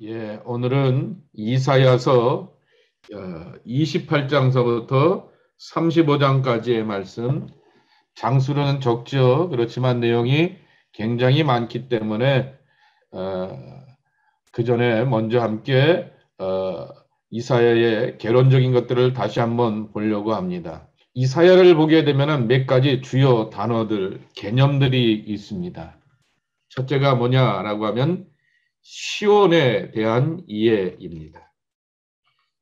예, 오늘은 이사야서 28장서부터 35장까지의 말씀, 장수로는 적죠. 그렇지만 내용이 굉장히 많기 때문에 그 전에 먼저 함께 이사야의 개론적인 것들을 다시 한번 보려고 합니다. 이사야를 보게 되면 몇 가지 주요 단어들, 개념들이 있습니다. 첫째가 뭐냐라고 하면 시온에 대한 이해입니다.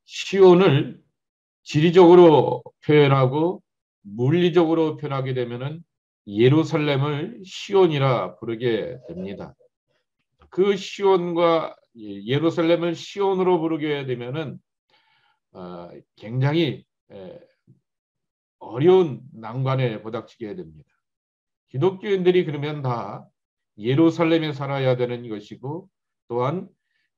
시온을 지리적으로 표현하고 물리적으로 표현하게 되면은 예루살렘을 시온이라 부르게 됩니다. 그 시온과 예루살렘을 시온으로 부르게 되면은 굉장히 어려운 난관에 부닥치게 됩니다. 기독교인들이 그러면 다 예루살렘에 살아야 되는 것이고, 또한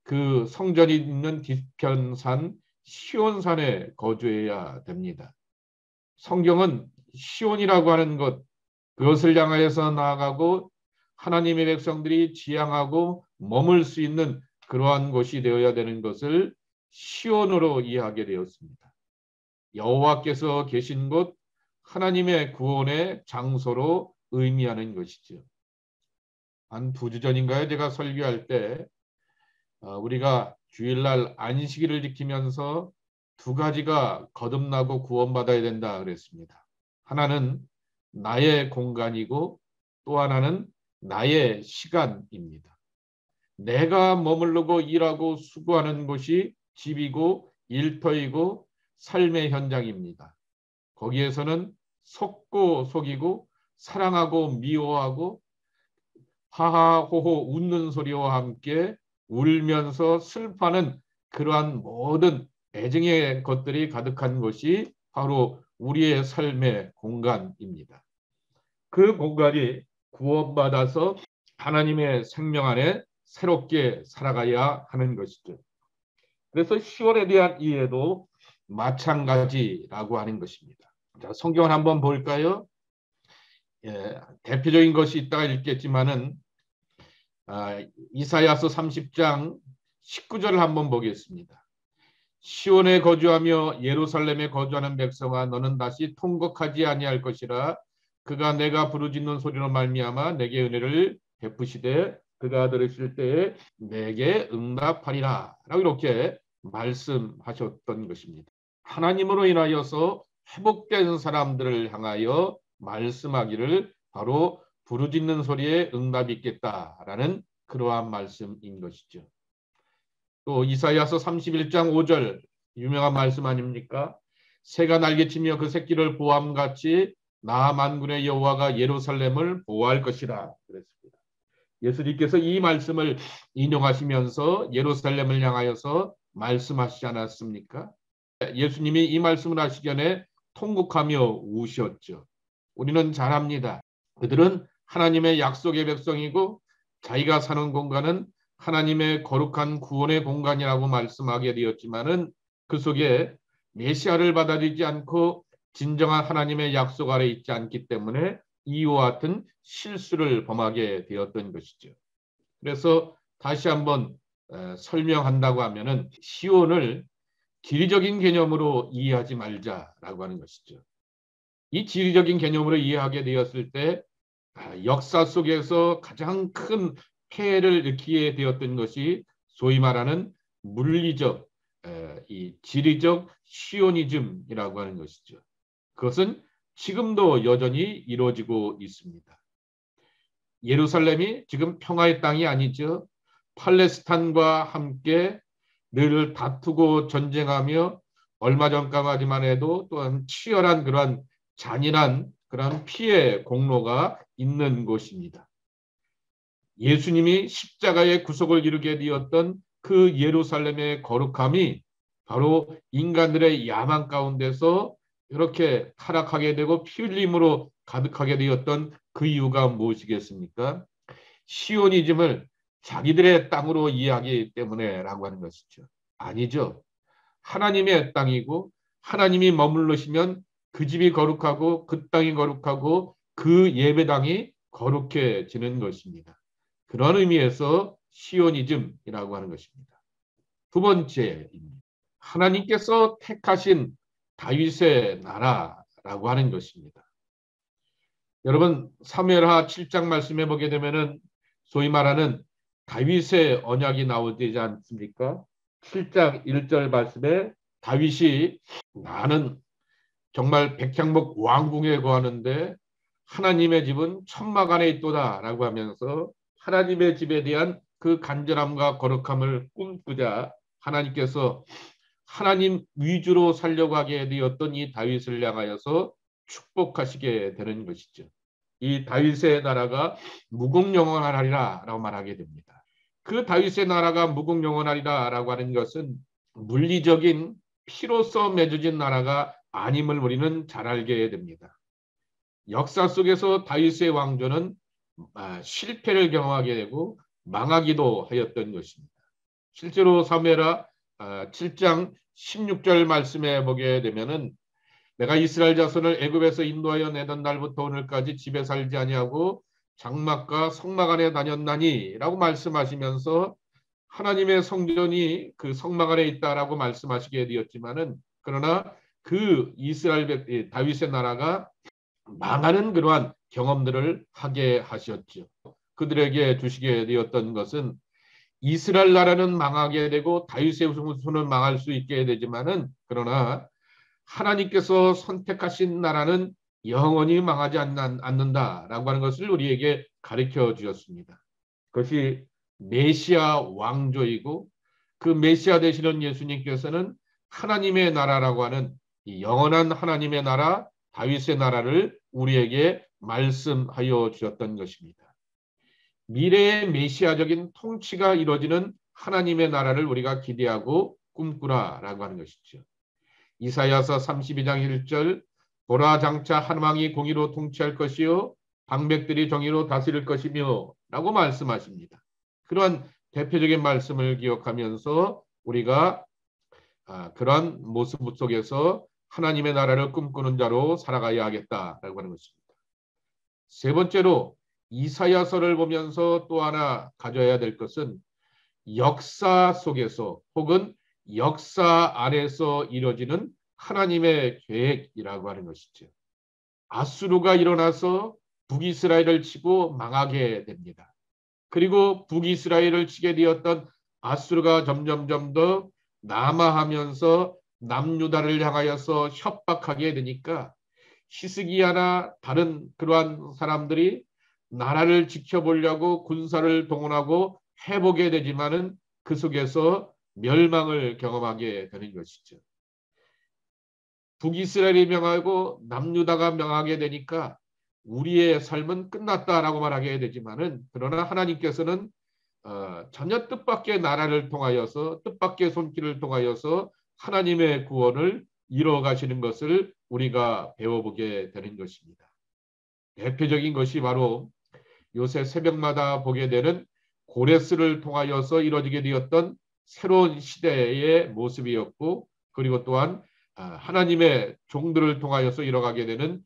그 성전이 있는 뒤편산 시온산에 거주해야 됩니다. 성경은 시온이라고 하는 것, 그것을 향하여서 나아가고 하나님의 백성들이 지향하고 머물 수 있는 그러한 곳이 되어야 되는 것을 시온으로 이해하게 되었습니다. 여호와께서 계신 곳, 하나님의 구원의 장소로 의미하는 것이죠. 한 2주 전인가요? 제가 설교할 때 우리가 주일날 안식일을 지키면서 두 가지가 거듭나고 구원받아야 된다 그랬습니다. 하나는 나의 공간이고 또 하나는 나의 시간입니다. 내가 머무르고 일하고 수고하는 곳이 집이고 일터이고 삶의 현장입니다. 거기에서는 속고 속이고 사랑하고 미워하고 하하호호 웃는 소리와 함께 울면서 슬퍼하는 그러한 모든 애증의 것들이 가득한 것이 바로 우리의 삶의 공간입니다. 그 공간이 구원받아서 하나님의 생명 안에 새롭게 살아가야 하는 것이죠. 그래서 시온에 대한 이해도 마찬가지라고 하는 것입니다. 자, 성경을 한번 볼까요? 대표적인 것이 있다가 읽겠지만은 이사야서 30장 19절을 한번 보겠습니다. 시온에 거주하며 예루살렘에 거주하는 백성아, 너는 다시 통곡하지 아니할 것이라. 그가 내가 부르짖는 소리로 말미암아 내게 은혜를 베푸시되 그가 들으실 때에 내게 응답하리라 라고 이렇게 말씀하셨던 것입니다. 하나님으로 인하여서 회복된 사람들을 향하여 말씀하기를 바로 부르짖는 소리에 응답이 있겠다라는 그러한 말씀인 것이죠. 또 이사야서 31장 5절 유명한 말씀 아닙니까? 새가 날개치며 그 새끼를 보함같이 나 만군의 여호와가 예루살렘을 보호할 것이라 그랬습니다. 예수님께서 이 말씀을 인용하시면서 예루살렘을 향하여서 말씀하시지 않았습니까? 예수님이 이 말씀을 하시기 전에 통곡하며 우셨죠. 우리는 잘 압니다. 그들은 하나님의 약속의 백성이고 자기가 사는 공간은 하나님의 거룩한 구원의 공간이라고 말씀하게 되었지만은 그 속에 메시아를 받아들이지 않고 진정한 하나님의 약속 아래 있지 않기 때문에 이와 같은 실수를 범하게 되었던 것이죠. 그래서 다시 한번 설명한다고 하면은 시온을 지리적인 개념으로 이해하지 말자라고 하는 것이죠. 이 지리적인 개념으로 이해하게 되었을 때 역사 속에서 가장 큰 폐해를 느끼게 되었던 것이 소위 말하는 물리적, 이 지리적 시오니즘이라고 하는 것이죠. 그것은 지금도 여전히 이루어지고 있습니다. 예루살렘이 지금 평화의 땅이 아니죠. 팔레스타인과 함께 늘 다투고 전쟁하며 얼마 전까지만 해도 또한 치열한 그러한 잔인한 그런 피해 공로가 있는 곳입니다. 예수님이 십자가의 구속을 이루게 되었던 그 예루살렘의 거룩함이 바로 인간들의 야망 가운데서 이렇게 타락하게 되고 피 흘림으로 가득하게 되었던 그 이유가 무엇이겠습니까? 시오니즘을 자기들의 땅으로 이해하기 때문에라고 하는 것이죠. 아니죠. 하나님의 땅이고 하나님이 머물르시면 그 집이 거룩하고 그 땅이 거룩하고 그 예배당이 거룩해지는 것입니다. 그런 의미에서 시오니즘이라고 하는 것입니다. 두 번째입니다. 하나님께서 택하신 다윗의 나라라고 하는 것입니다. 여러분 사무엘하 7장 말씀해 보게 되면은 소위 말하는 다윗의 언약이 나오지 않습니까? 7장 1절 말씀에 다윗이 나는 정말 백향목 왕궁에 거하는데 하나님의 집은 천막 안에 있도다 라고 하면서 하나님의 집에 대한 그 간절함과 거룩함을 꿈꾸자 하나님께서 하나님 위주로 살려고 하게 되었던 이 다윗을 향하여서 축복하시게 되는 것이죠. 이 다윗의 나라가 무궁영원하리라 라고 말하게 됩니다. 그 다윗의 나라가 무궁영원하리라 라고 하는 것은 물리적인 피로서 맺어진 나라가 아님을 우리는 잘 알게 됩니다. 역사 속에서 다윗의 왕조는 실패를 경험하게 되고 망하기도 하였던 것입니다. 실제로 사무엘하 7장 16절 말씀에 보게 되면은 내가 이스라엘 자손을 애굽에서 인도하여 내던 날부터 오늘까지 집에 살지 아니하고 장막과 성막 안에 다녔나니 라고 말씀하시면서 하나님의 성전이 그 성막 안에 있다라고 말씀하시게 되었지만은 그러나 그 이스라엘 다윗의 나라가 망하는 그러한 경험들을 하게 하셨죠. 그들에게 주시게 되었던 것은 이스라엘 나라는 망하게 되고 다윗의 후손은 망할 수 있게 되지만은 그러나 하나님께서 선택하신 나라는 영원히 망하지 않는다라고 하는 것을 우리에게 가르쳐 주셨습니다. 그것이 메시아 왕조이고 그 메시아 되시는 예수님께서는 하나님의 나라라고 하는 이 영원한 하나님의 나라 다윗의 나라를 우리에게 말씀하여 주셨던 것입니다. 미래의 메시아적인 통치가 이루어지는 하나님의 나라를 우리가 기대하고 꿈꾸라라고 하는 것이죠. 이사야서 32장 1절 보라 장차 한 왕이 공의로 통치할 것이요 방백들이 정의로 다스릴 것이며 라고 말씀하십니다. 그러한 대표적인 말씀을 기억하면서 우리가 그러한 모습 속에서 하나님의 나라를 꿈꾸는 자로 살아가야 하겠다라고 하는 것입니다. 세 번째로 이사야서를 보면서 또 하나 가져야 될 것은 역사 속에서 혹은 역사 안에서 이루어지는 하나님의 계획이라고 하는 것이죠. 아수르가 일어나서 북이스라엘을 치고 망하게 됩니다. 그리고 북이스라엘을 치게 되었던 아수르가 점점점 더 남하하면서 남유다를 향하여서 협박하게 되니까 히스기야나 다른 그러한 사람들이 나라를 지켜보려고 군사를 동원하고 해보게 되지만은 그 속에서 멸망을 경험하게 되는 것이죠. 북이스라엘이 명하고 남유다가 명하게 되니까 우리의 삶은 끝났다라고 말하게 되지만은 그러나 하나님께서는 전혀 뜻밖의 나라를 통하여서 뜻밖의 손길을 통하여서 하나님의 구원을 이루어 가시는 것을 우리가 배워보게 되는 것입니다. 대표적인 것이 바로 요새 새벽마다 보게 되는 고레스를 통하여서 이루어지게 되었던 새로운 시대의 모습이었고 그리고 또한 하나님의 종들을 통하여서 이뤄가게 되는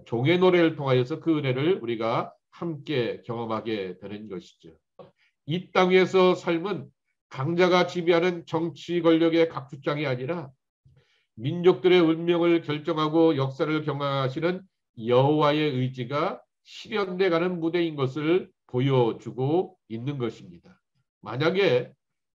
종의 노래를 통하여서 그 은혜를 우리가 함께 경험하게 되는 것이죠. 이 땅에서 삶은 강자가 지배하는 정치 권력의 각주장이 아니라 민족들의 운명을 결정하고 역사를 경영하시는 여호와의 의지가 실현돼 가는 무대인 것을 보여주고 있는 것입니다. 만약에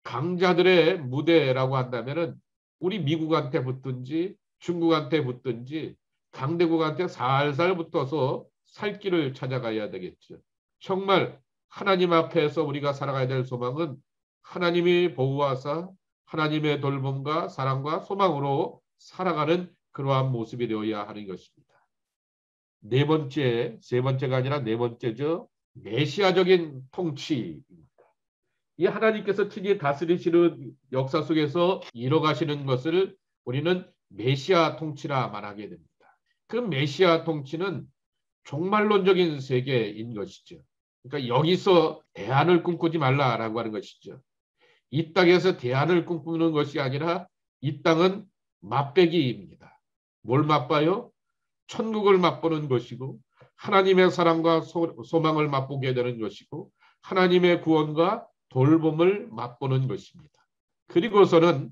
강자들의 무대라고 한다면은 우리 미국한테 붙든지 중국한테 붙든지 강대국한테 살살 붙어서 살 길을 찾아가야 되겠죠. 정말 하나님 앞에서 우리가 살아가야 될 소망은 하나님이 보호하사 하나님의 돌봄과 사랑과 소망으로 살아가는 그러한 모습이 되어야 하는 것입니다. 네 번째, 세 번째가 아니라 네 번째죠. 메시아적인 통치입니다. 이 하나님께서 특히 다스리시는 역사 속에서 이뤄가시는 것을 우리는 메시아 통치라 말하게 됩니다. 그 메시아 통치는 종말론적인 세계인 것이죠. 그러니까 여기서 대안을 꿈꾸지 말라라고 하는 것이죠. 이 땅에서 대안을 꿈꾸는 것이 아니라 이 땅은 맛배기입니다. 뭘 맛봐요? 천국을 맛보는 것이고 하나님의 사랑과 소망을 맛보게 되는 것이고 하나님의 구원과 돌봄을 맛보는 것입니다. 그리고서는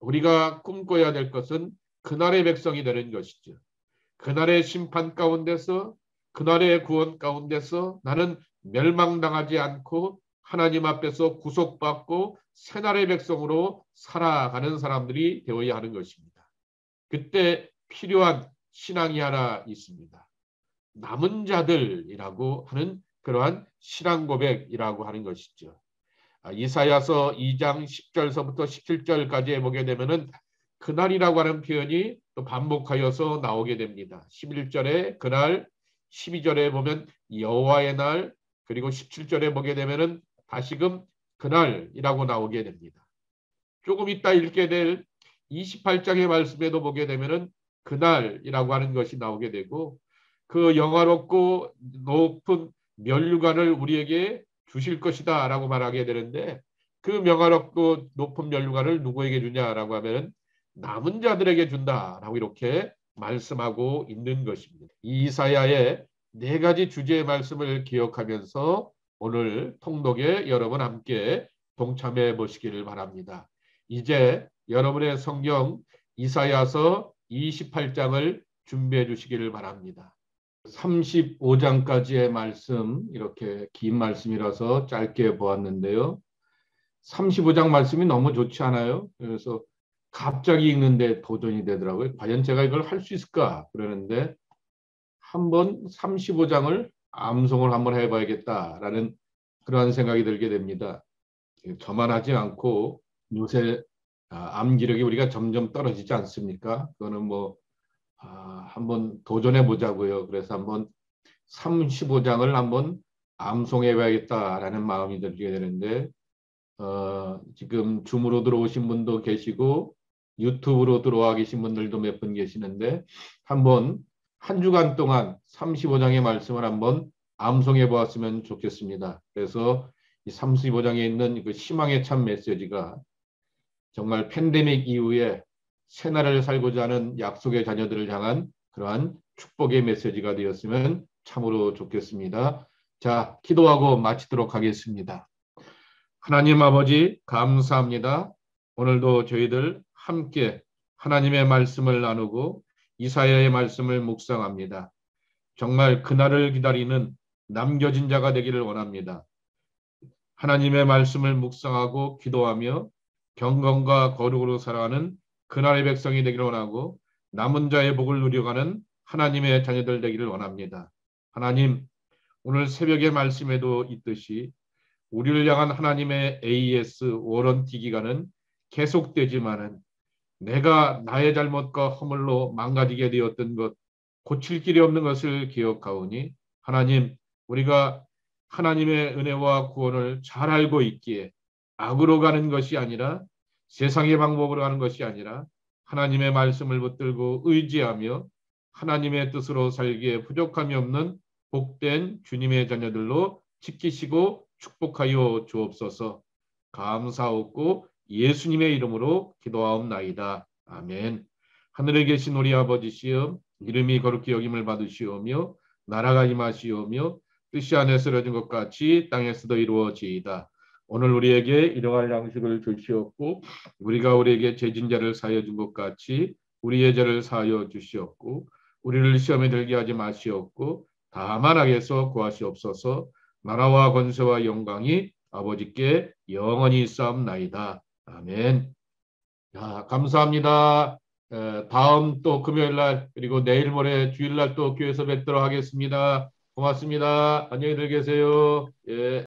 우리가 꿈꿔야 될 것은 그날의 백성이 되는 것이죠. 그날의 심판 가운데서, 그날의 구원 가운데서 나는 멸망당하지 않고 하나님 앞에서 구속받고 새날의 백성으로 살아가는 사람들이 되어야 하는 것입니다. 그때 필요한 신앙이 하나 있습니다. 남은 자들이라고 하는 그러한 신앙 고백이라고 하는 것이죠. 이사야서 2장 10절서부터 17절까지 보게 되면은 그날이라고 하는 표현이 또 반복하여서 나오게 됩니다. 11절에 그날, 12절에 보면 여호와의 날, 그리고 17절에 보게 되면은 다시금 그날이라고 나오게 됩니다. 조금 이따 읽게 될 28장의 말씀에도 보게 되면은 그날이라고 하는 것이 나오게 되고, 그 영화롭고 높은 면류관을 우리에게 주실 것이다 라고 말하게 되는데, 그 명화롭고 높은 면류관을 누구에게 주냐라고 하면 남은 자들에게 준다라고 이렇게 말씀하고 있는 것입니다. 이 이사야의 네 가지 주제의 말씀을 기억하면서 오늘 통독에 여러분 함께 동참해 보시기를 바랍니다. 이제 여러분의 성경 이사야서 28장을 준비해 주시기를 바랍니다. 35장까지의 말씀, 이렇게 긴 말씀이라서 짧게 보았는데요. 35장 말씀이 너무 좋지 않아요? 그래서 갑자기 읽는데 도전이 되더라고요. 과연 제가 이걸 할 수 있을까? 그러는데 한번 35장을 암송을 한번 해봐야겠다라는 그러한 생각이 들게 됩니다. 저만 하지 않고 요새 암기력이 우리가 점점 떨어지지 않습니까? 그거는 뭐 한번 도전해 보자고요. 그래서 한번 35장을 한번 암송해 봐야겠다라는 마음이 들게 되는데, 지금 줌으로 들어오신 분도 계시고 유튜브로 들어와 계신 분들도 몇 분 계시는데, 한번 한 주간 동안 35장의 말씀을 한번 암송해 보았으면 좋겠습니다. 그래서 이 35장에 있는 그 희망의 참 메시지가 정말 팬데믹 이후에 새날을 살고자 하는 약속의 자녀들을 향한 그러한 축복의 메시지가 되었으면 참으로 좋겠습니다. 자, 기도하고 마치도록 하겠습니다. 하나님 아버지 감사합니다. 오늘도 저희들 함께 하나님의 말씀을 나누고 이사야의 말씀을 묵상합니다. 정말 그날을 기다리는 남겨진 자가 되기를 원합니다. 하나님의 말씀을 묵상하고 기도하며 경건과 거룩으로 살아가는 그날의 백성이 되기를 원하고 남은 자의 복을 누려가는 하나님의 자녀들 되기를 원합니다. 하나님, 오늘 새벽의 말씀에도 있듯이 우리를 향한 하나님의 AS 워런티 기간은 계속되지만은 내가 나의 잘못과 허물로 망가지게 되었던 것, 고칠 길이 없는 것을 기억하오니 하나님, 우리가 하나님의 은혜와 구원을 잘 알고 있기에 악으로 가는 것이 아니라, 세상의 방법으로 가는 것이 아니라 하나님의 말씀을 붙들고 의지하며 하나님의 뜻으로 살기에 부족함이 없는 복된 주님의 자녀들로 지키시고 축복하여 주옵소서. 감사하고 예수님의 이름으로 기도하옵나이다. 아멘. 하늘에 계신 우리 아버지시여, 이름이 거룩히 여김을 받으시오며 나라가 임하시오며 뜻이 하늘에서 이루어진 것 같이 땅에서도 이루어지이다. 오늘 우리에게 일용할 양식을 주시옵고 우리가 우리에게 죄진 자를 사하여 준 것 같이 우리의 죄를 사하여 주시옵고 우리를 시험에 들게 하지 마시옵고 다만 악에서 구하시옵소서. 나라와 권세와 영광이 아버지께 영원히 있사옵나이다. 아멘. 자, 감사합니다. 다음 또 금요일 날 그리고 내일 모레 주일 날 또 교회에서 뵙도록 하겠습니다. 고맙습니다. 안녕히 계세요. 예.